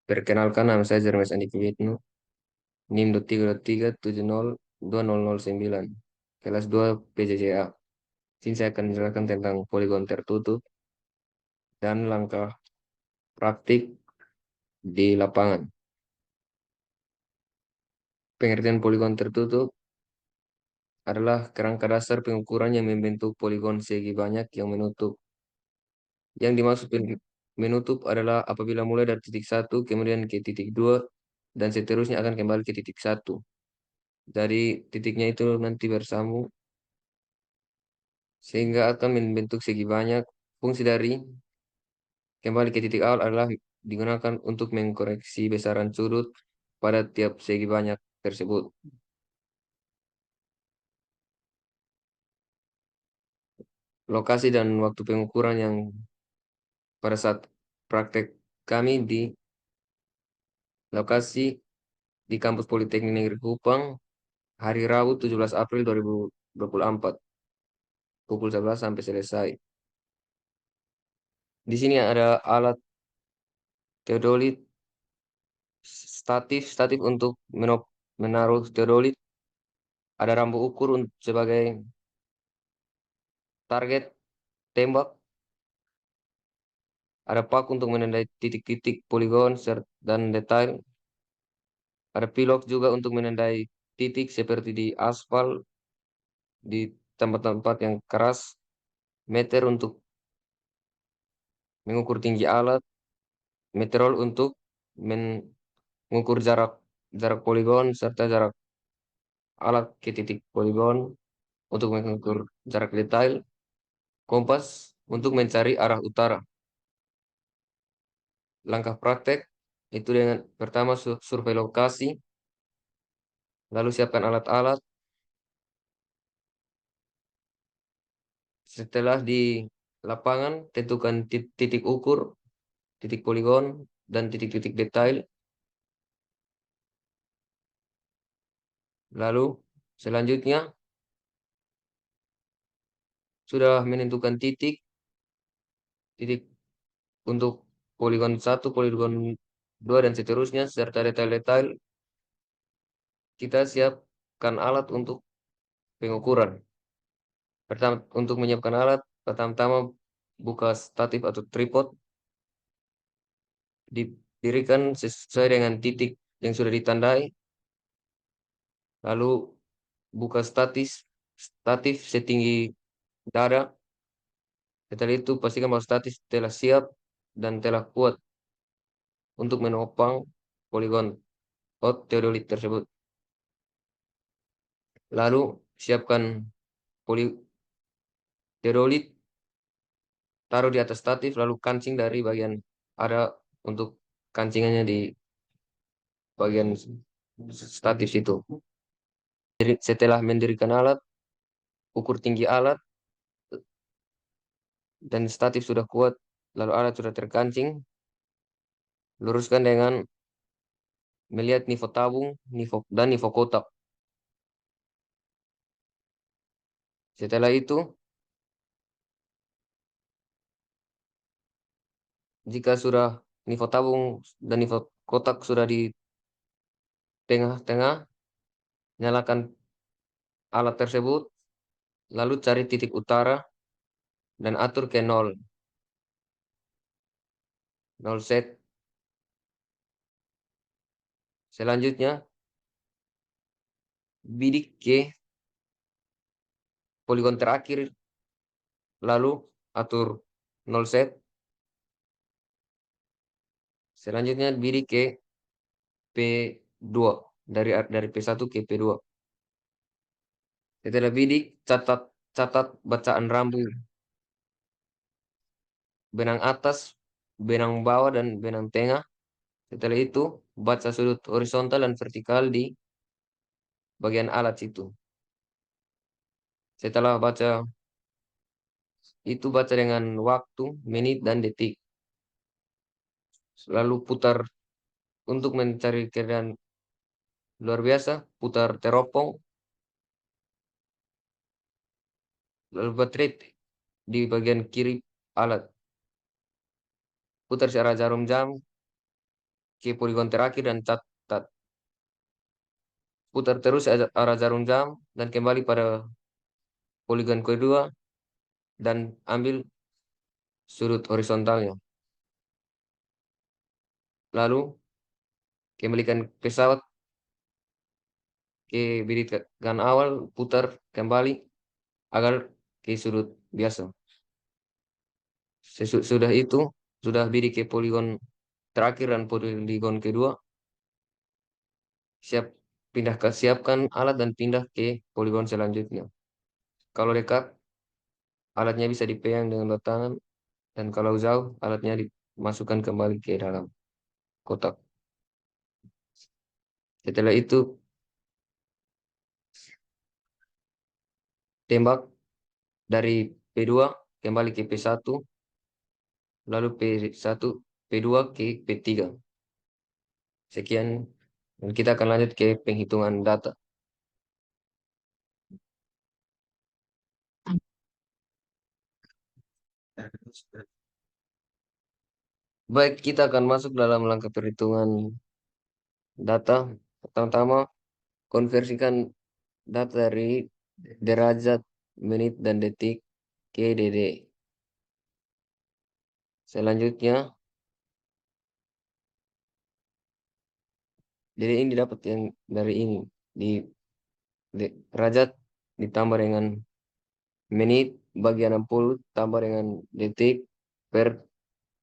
Perkenalkan nama saya Jermes Andi Kuyitno, NIM 3.3702009, kelas 2 PJJA. Sini saya akan menjelaskan tentang poligon tertutup dan langkah praktik di lapangan. Pengertian poligon tertutup adalah kerangka dasar pengukuran yang membentuk poligon segi banyak yang menutup. Yang dimaksud menutup adalah apabila mulai dari titik 1, kemudian ke titik 2, dan seterusnya akan kembali ke titik 1. Dari titiknya itu nanti bersambung sehingga akan membentuk segi banyak. Fungsi dari kembali ke titik awal adalah digunakan untuk mengkoreksi besaran sudut pada tiap segi banyak tersebut. Lokasi dan waktu pengukuran yang pada saat praktek kami di lokasi di Kampus Politeknik Negeri Kupang hari Rabu 17 April 2024 pukul 11 sampai selesai. Di sini ada alat teodolit statif untuk menaruh teodolit, ada rambu ukur sebagai target tembak, ada paku untuk menandai titik-titik poligon dan detail, ada pilok juga untuk menandai titik seperti di aspal di tempat-tempat yang keras, meter untuk mengukur tinggi alat, meteorol untuk mengukur jarak jarak poligon serta jarak alat ke titik poligon untuk mengukur jarak detail, kompas untuk mencari arah utara. Langkah praktek itu dengan pertama survei lokasi, lalu siapkan alat-alat. Setelah di lapangan, tentukan titik ukur, titik poligon, dan titik-titik detail. Lalu selanjutnya sudah menentukan titik untuk poligon 1, poligon 2, dan seterusnya, serta detail-detail. Kita siapkan alat untuk pengukuran. Pertama, untuk menyiapkan alat, pertama-tama buka statif atau tripod, didirikan sesuai dengan titik yang sudah ditandai. Lalu buka statif setinggi dada. Setelah itu pastikan bahwa statif telah siap dan telah kuat untuk menopang poligon teodolit tersebut. Lalu siapkan teodolit, taruh di atas statif, lalu kancing dari bagian ada untuk kancingannya di bagian statif itu. Jadi setelah mendirikan alat, ukur tinggi alat, dan statif sudah kuat, lalu alat sudah terkancing, luruskan dengan melihat nivou tabung dan nivou kotak. Setelah itu, jika sudah nivou tabung dan nivou kotak sudah di tengah-tengah, nyalakan alat tersebut, lalu cari titik utara dan atur ke 0 set. Selanjutnya, bidik ke poligon terakhir, lalu atur 0 set. Selanjutnya bidik ke P2, dari P1 ke P2. Setelah bidik, catat bacaan rambu benang atas, benang bawah, dan benang tengah. Setelah itu, baca sudut horizontal dan vertikal di bagian alat itu. Setelah baca itu, baca dengan waktu, menit, dan detik. Lalu putar untuk mencari keadaan luar biasa, putar teropong, lalu baterai di bagian kiri alat. Putar searah jarum jam, ke poligon terakhir dan catat. Putar terus arah jarum jam dan kembali pada poligon kedua dan ambil sudut horizontalnya. Lalu kembalikan pesawat ke bidikan awal, putar kembali agar ke sudut biasa. Sesudah itu, sudah bidik ke poligon terakhir dan poligon kedua, siapkan alat dan pindah ke poligon selanjutnya. Kalau dekat, alatnya bisa dipegang dengan dua tangan, dan kalau jauh, alatnya dimasukkan kembali ke dalam kotak. Setelah itu, tembak dari P2 kembali ke P1, lalu P1, P2 ke P3. Sekian, dan kita akan lanjut ke penghitungan data. Baik, kita akan masuk dalam langkah perhitungan data. Pertama-tama, konversikan data dari derajat, menit, dan detik ke DD. Selanjutnya, DD ini dapat yang dari ini. Di derajat ditambah dengan menit bagi 60 tambah dengan detik per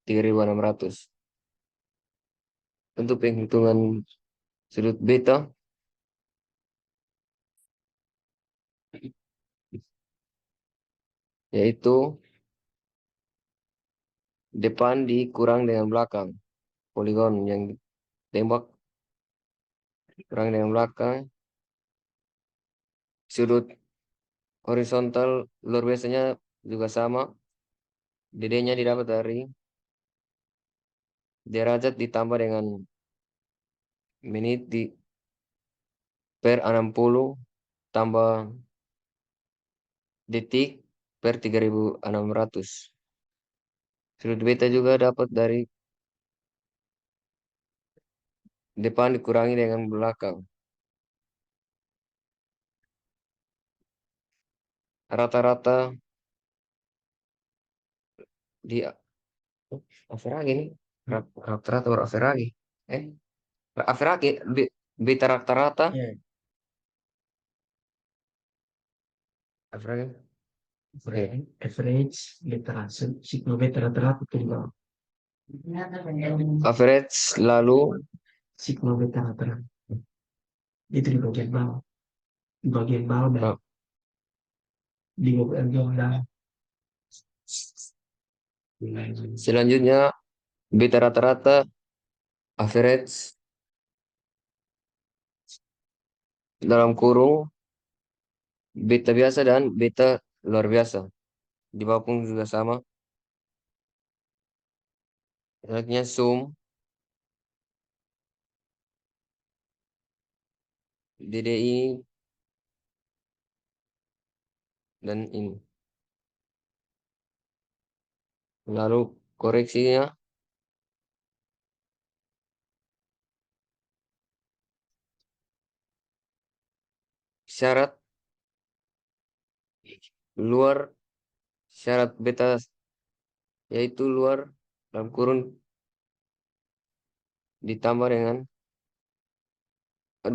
3.600. Untuk penghitungan sudut beta, yaitu depan dikurang dengan belakang. Poligon yang tembak kurang dengan belakang. Sudut horizontal luar biasanya juga sama. DD-nya didapat dari derajat ditambah dengan menit per 60 tambah detik per 3.600. Sudut beta juga dapat dari depan dikurangi dengan belakang. Rata-rata di Average ini. Rata-rata baru average. Eh, average beta rata-rata. Average. Average beta sigma beta rata-rata tunggal Average lalu sigma beta rata-rata itu di bagian bawah dan oh, di bagian bawah selanjutnya beta rata-rata, average dalam kurung beta biasa dan beta luar biasa. Di bawah pun juga sama. Selanjutnya sum DDI dan ini. Lalu koreksinya syarat luar, syarat beta yaitu luar dalam kurung ditambah dengan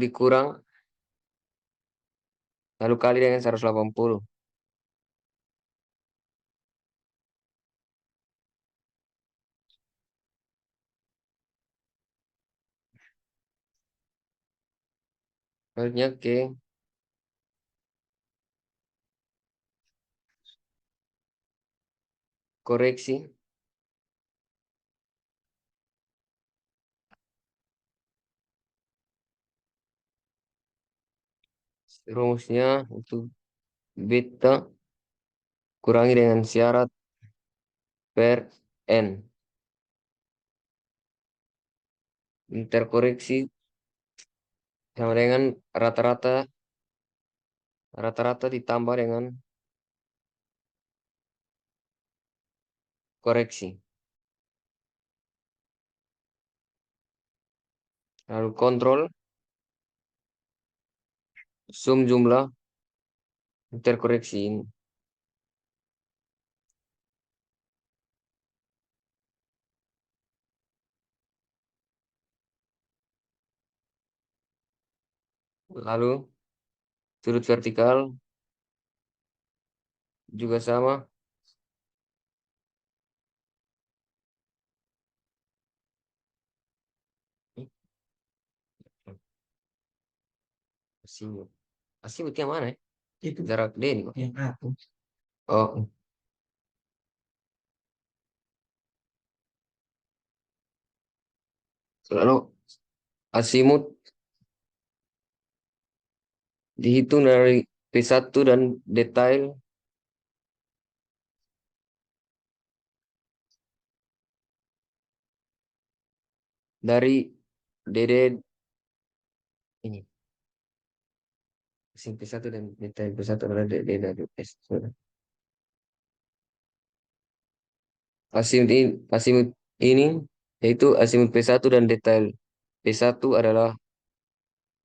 dikurang lalu kali dengan 180. Selanjutnya ke koreksi. Rumusnya untuk beta kurangi dengan syarat per N. Interkoreksi sama dengan rata-rata ditambah dengan koreksi. Lalu kontrol, sum jumlah interkoreksi ini. Lalu sudut vertikal juga sama. Asimut. Asimut yang mana ya? Itu Jarak D ini, Pak. yang aku. Oh, lalu asimut dihitung dari P1 dan detail dari DD ini. Asim P1 dan detail P1 adalah DD dari S. Asimut ini yaitu asimut P1 dan detail P1 adalah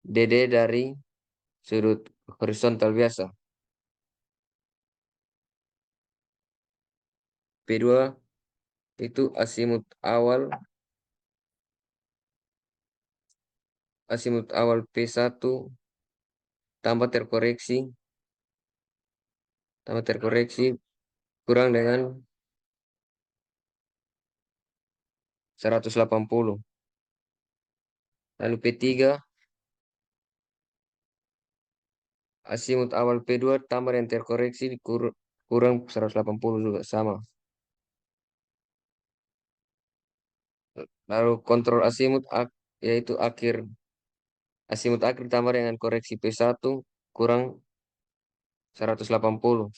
DD dari sudut horizontal biasa. P2 itu asimut awal P1 tambah terkoreksi kurang dengan 180. Lalu P3 asimut awal P2 tambah yang terkoreksi kurang 180 juga sama. Lalu kontrol yaitu asimut akhir tambah dengan koreksi P1 kurang 180.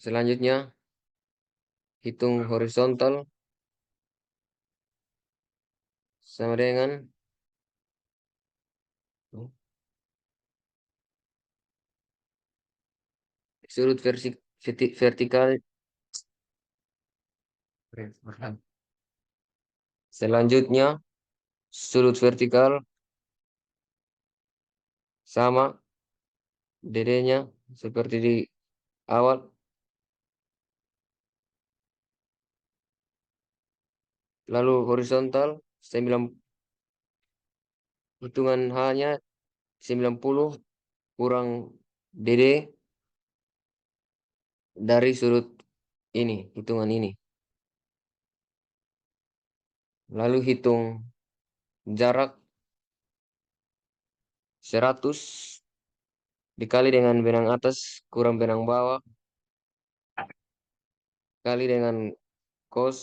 Selanjutnya hitung horizontal sama dengan sudut vertikal. Selanjutnya sudut vertikal sama DD-nya seperti di awal. Lalu horizontal 9, hitungan H-nya 90 kurang DD dari sudut ini, hitungan ini. Lalu hitung jarak 100 dikali dengan benang atas kurang benang bawah kali dengan cos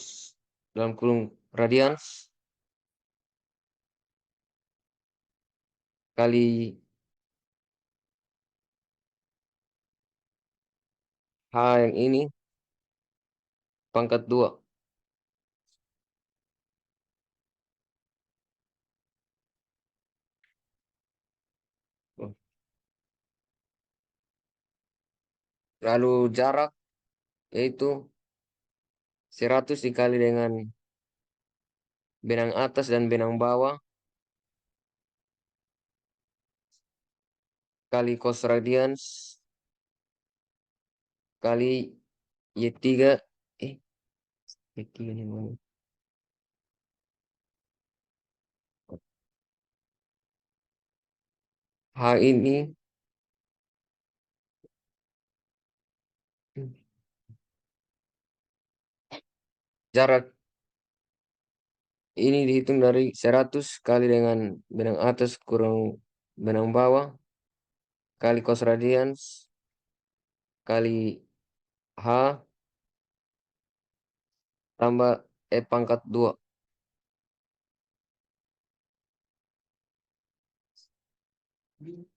dalam kurung radians kali H yang ini pangkat 2. Lalu jarak yaitu 100 dikali dengan benang atas dan benang bawah kali cos radians kali Y3 Y3 ini mana? H ini jarak ini dihitung dari 100 kali dengan benang atas kurang benang bawah kali cos radians kali H tambah E pangkat 2.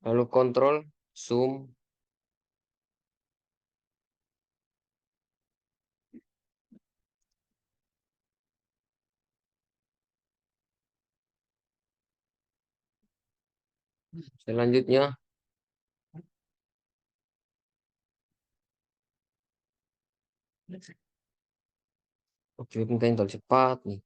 Lalu kontrol sum selanjutnya Cuman kan terlalu cepat nih.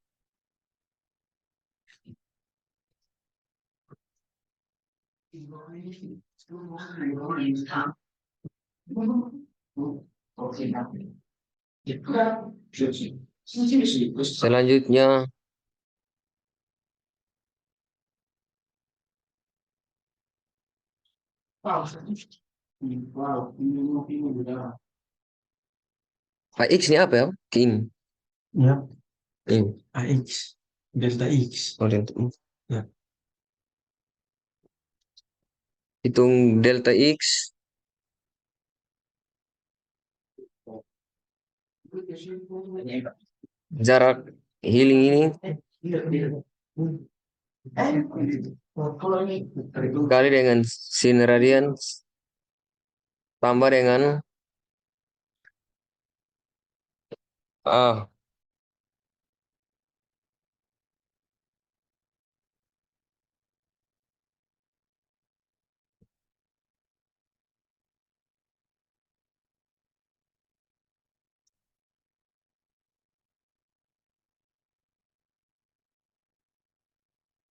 Selanjutnya AX ini apa ya? King. Ya, Ini. AX, delta X. Oh, delta. Ya, Hitung delta X. Jarak healing ini kali dengan sin radians tambah dengan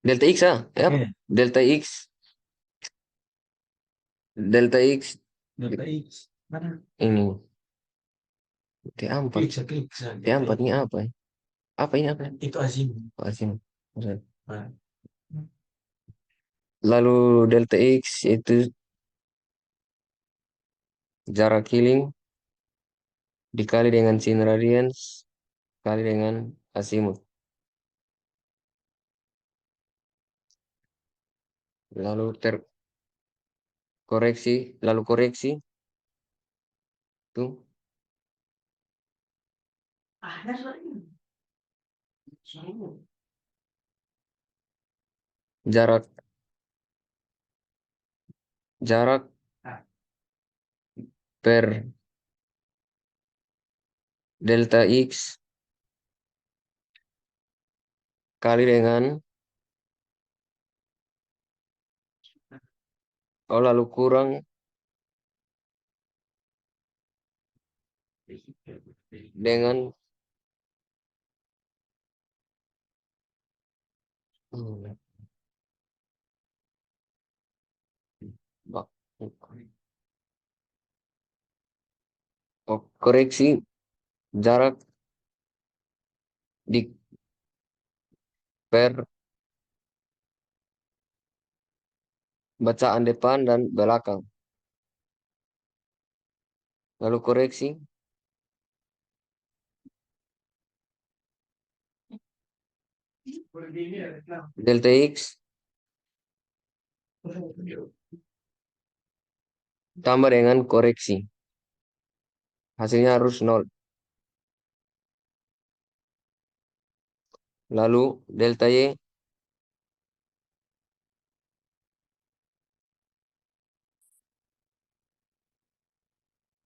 delta X ya. oke, Delta X, delta X delta X. Mana? ini T4. X, X, delta T4 X. ini apa ya? Apa ini apa? Itu azim. Oh, sini. Nah, Lalu delta X itu jarak healing dikali dengan sin radians kali dengan azimuth. Lalu lalu koreksi tuh jarak jarak per delta X kali dengan lalu kurang dengan Bak- koreksi jarak di per bacaan depan dan belakang. Lalu koreksi delta X tambah dengan koreksi. Hasilnya harus 0. Lalu delta Y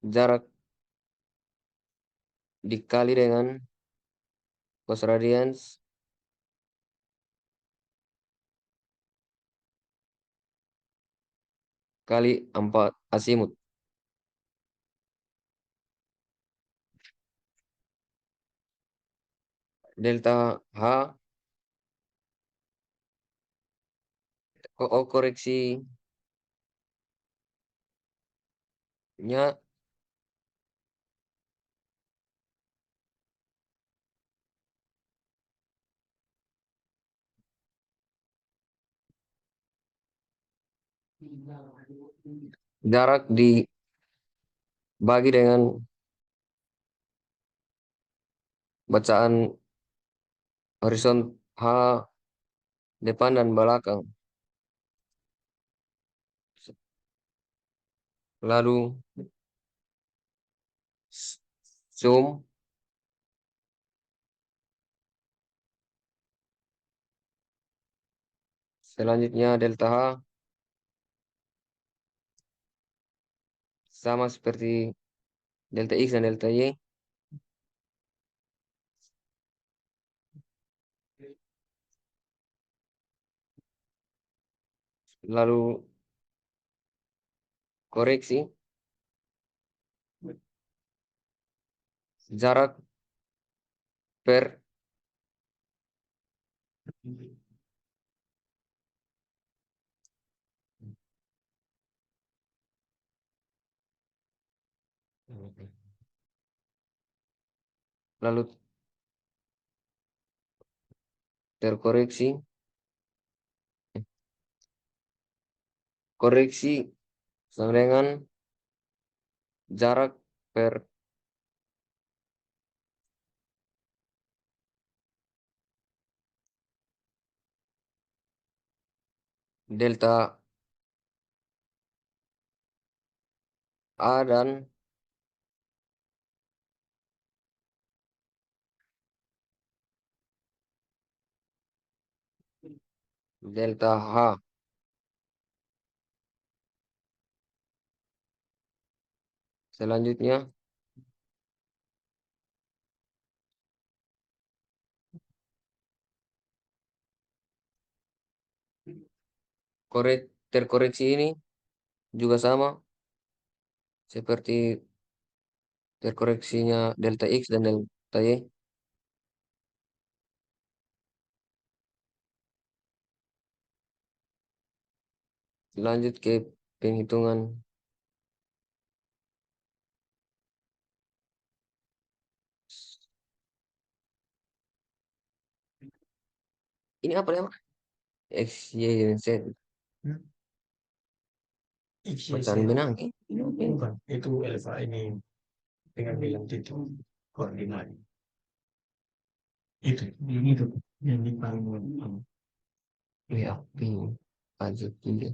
jarak dikali dengan cos radians kali 4 azimuth. Delta H koreksinya jarak dibagi dengan bacaan horizon H depan dan belakang. Lalu zoom selanjutnya delta H sama seperti delta X dan delta Y. Lalu koreksi jarak per lalu terkoreksi koreksi sama dengan jarak per delta A dan delta H. Selanjutnya terkoreksi ini juga sama seperti terkoreksinya delta X dan delta Y. Lanjut ke penghitungan. Ini apa ya? X, Y, dan Z. Bacaan benang. Bukan, itu Elva ini dengan bilang titik koordinat. Itu, yang di paling Ya, ping. Lanjut juga.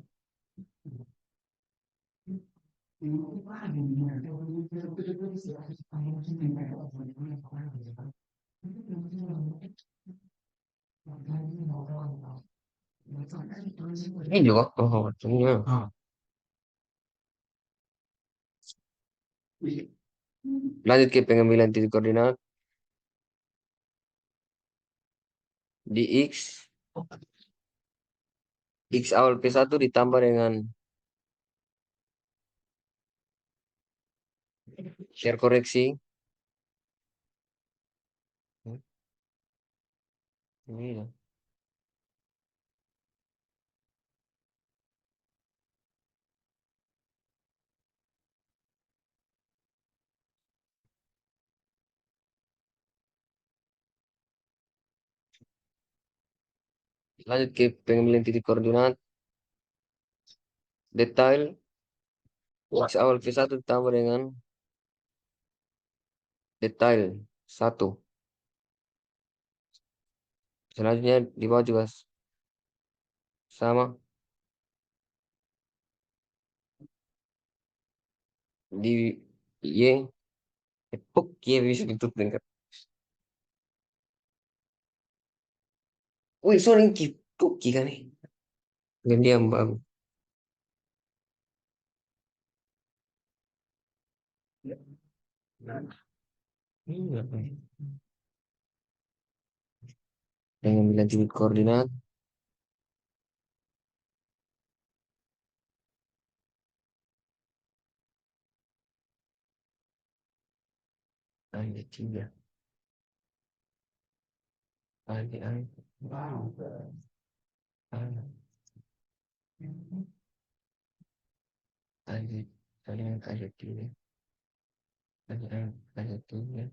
Ini juga. Oh, ini. Ah, Lanjut ke pengambilan titik koordinat di X. X awal P1 ditambah dengan terkoreksi. Ini ya. Lanjut ke pengambilan titik koordinat detail X awal V1 ditambah dengan detail 1. Selanjutnya di bawah juga sama. Di Y. Puk, Y bisa ditutup dengan. Wih, sorry, Kuki kan nih. Gantian bang. nah, Iya, Bang. Pengambilan titik koordinat. Ada tiga. Ada. Ada. Ada. Ada tiga. Ada tiga.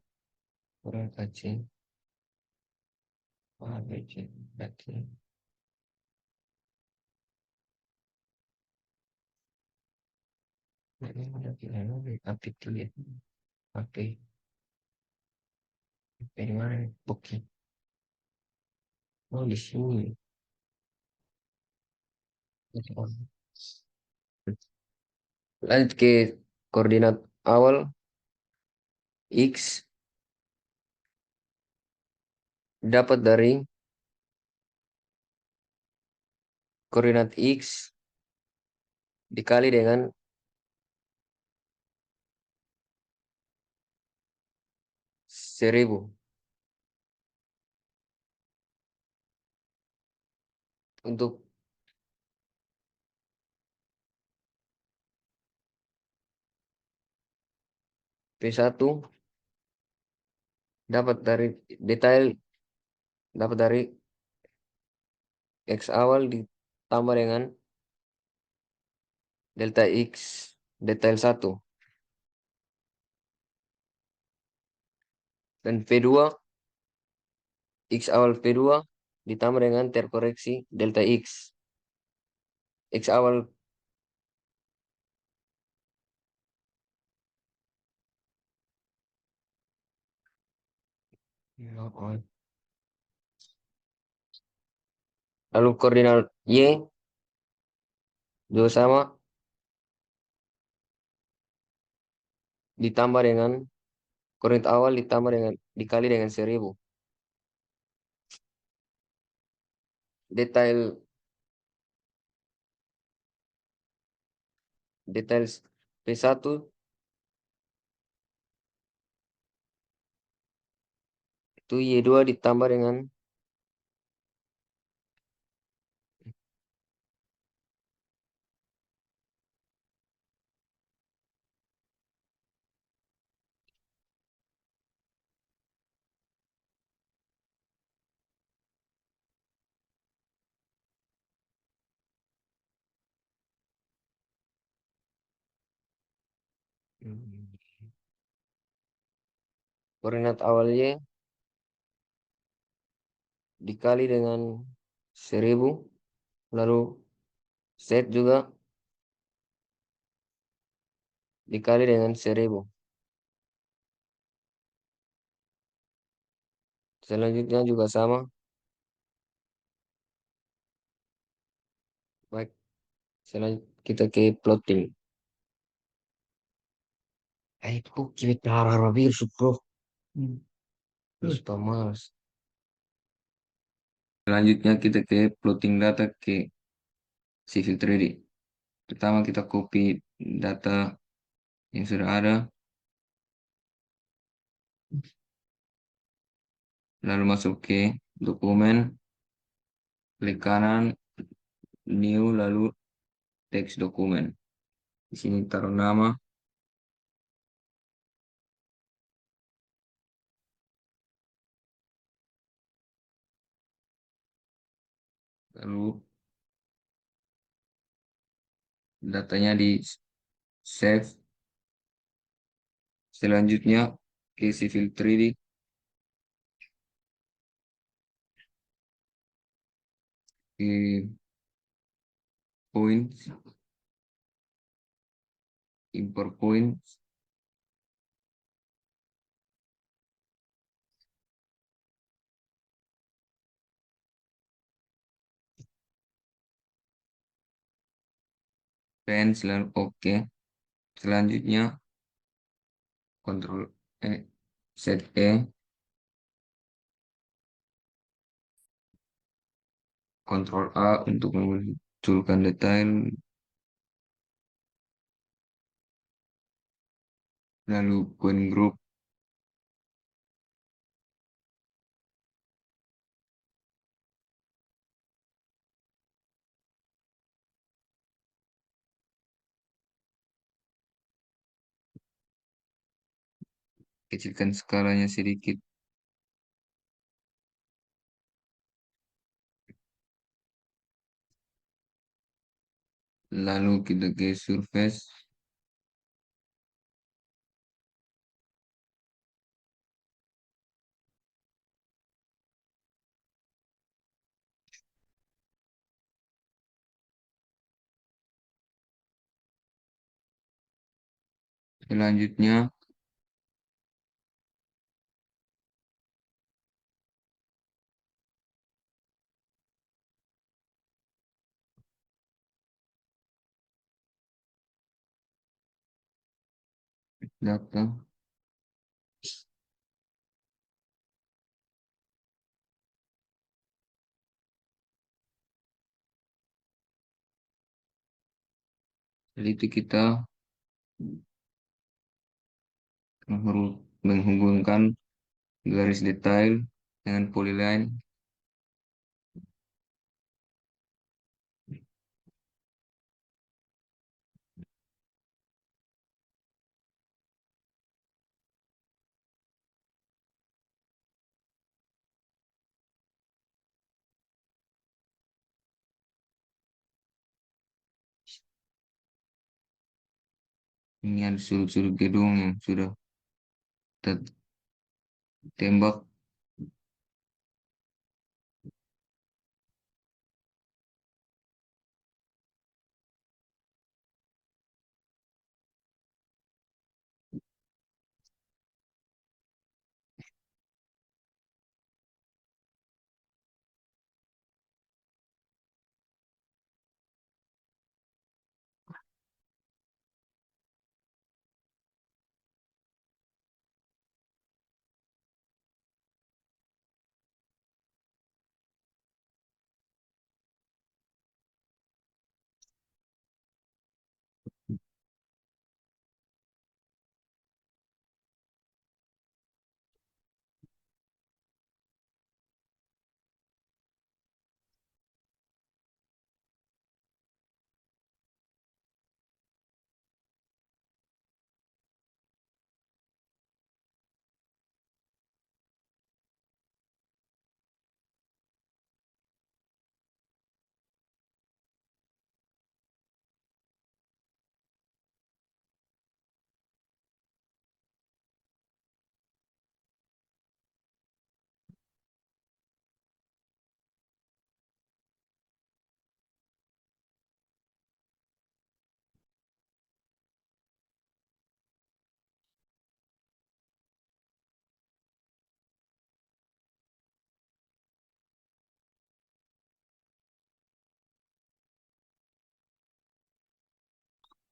Kurang kacing. Ada kacing. Ini ada tiga. Apa tiga? Oke. Dari mana nih? Oke. Oh, di sini. Lanjut ke koordinat awal X dapat dari koordinat X dikali dengan 1000. Untuk P1 dapat dari detail, dapat dari X awal ditambah dengan delta X detail satu. Dan P2, X awal P2 ditambah dengan terkoreksi delta X. X awal lalu koordinat Y juga sama ditambah dengan koordinat awal ditambah dengan dikali dengan 1000. Detail detail P1 itu Y2 ditambah dengan koordinat awal Y dikali dengan 1000, lalu Z juga dikali dengan 1000. Selanjutnya juga sama. Baik, selanjutnya kita ke plotting. Itu kita harapin bro. Terus pemalas. Selanjutnya kita ke plotting data ke Civil 3D. Pertama kita copy data yang sudah ada, lalu masuk ke dokumen, klik kanan, new, lalu teks dokumen. Di sini taruh nama, lalu datanya di save. Selanjutnya ke Civil 3D, ke points, import points, fence, lalu oke. Selanjutnya Ctrl set Ctrl A untuk memunculkan detail, lalu point group, kecilkan skalanya sedikit, lalu kita ke surface, selanjutnya data, jadi itu kita menghubungkan garis detail dengan polyline, Ini ada sudut-sudut gedung yang sudah tertembak.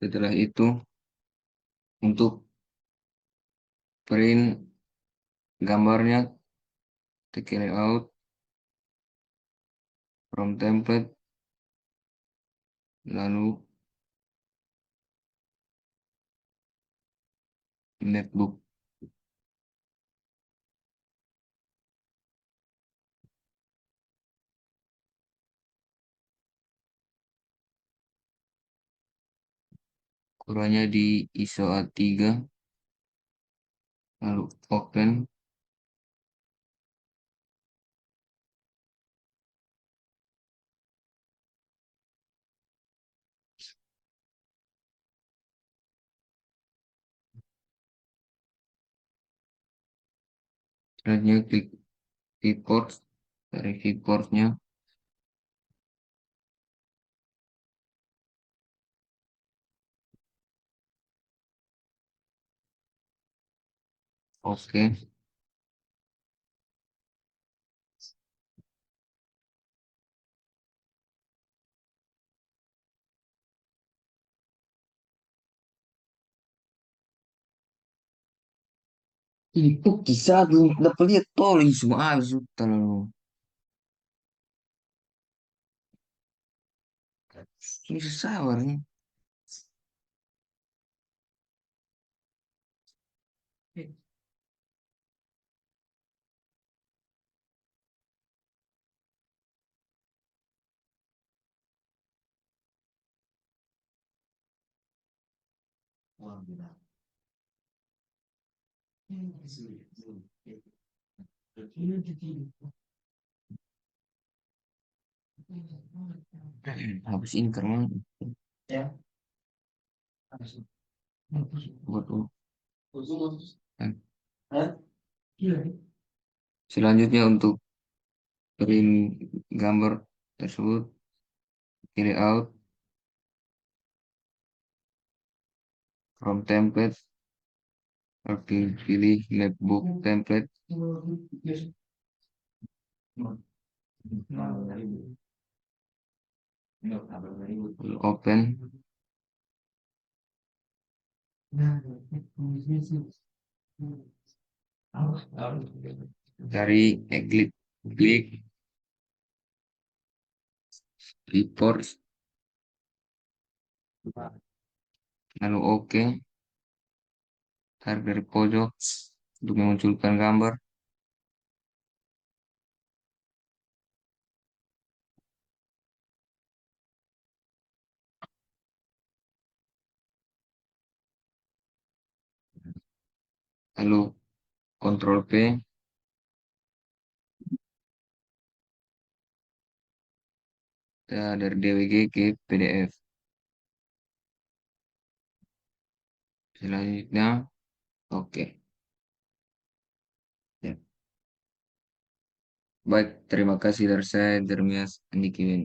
Setelah itu, untuk print gambarnya, take layout from template, lalu netbook. Ukurannya di ISO A3, lalu open. Selanjutnya klik viewport, dari viewportnya, oke. Itu kisah belum dapat lihat tol semua habis terlalu. Ini susah warnanya. Habis ini karena buat selanjutnya untuk print gambar tersebut, kiri out from template, pilih netbook template, open dari klik report, lalu oke, tarik dari pojok untuk memunculkan gambar, lalu Ctrl P, dari DWG ke PDF. Selanjutnya, oke. Ya. Baik, terima kasih dari saya, Dermias Andi Kiwin.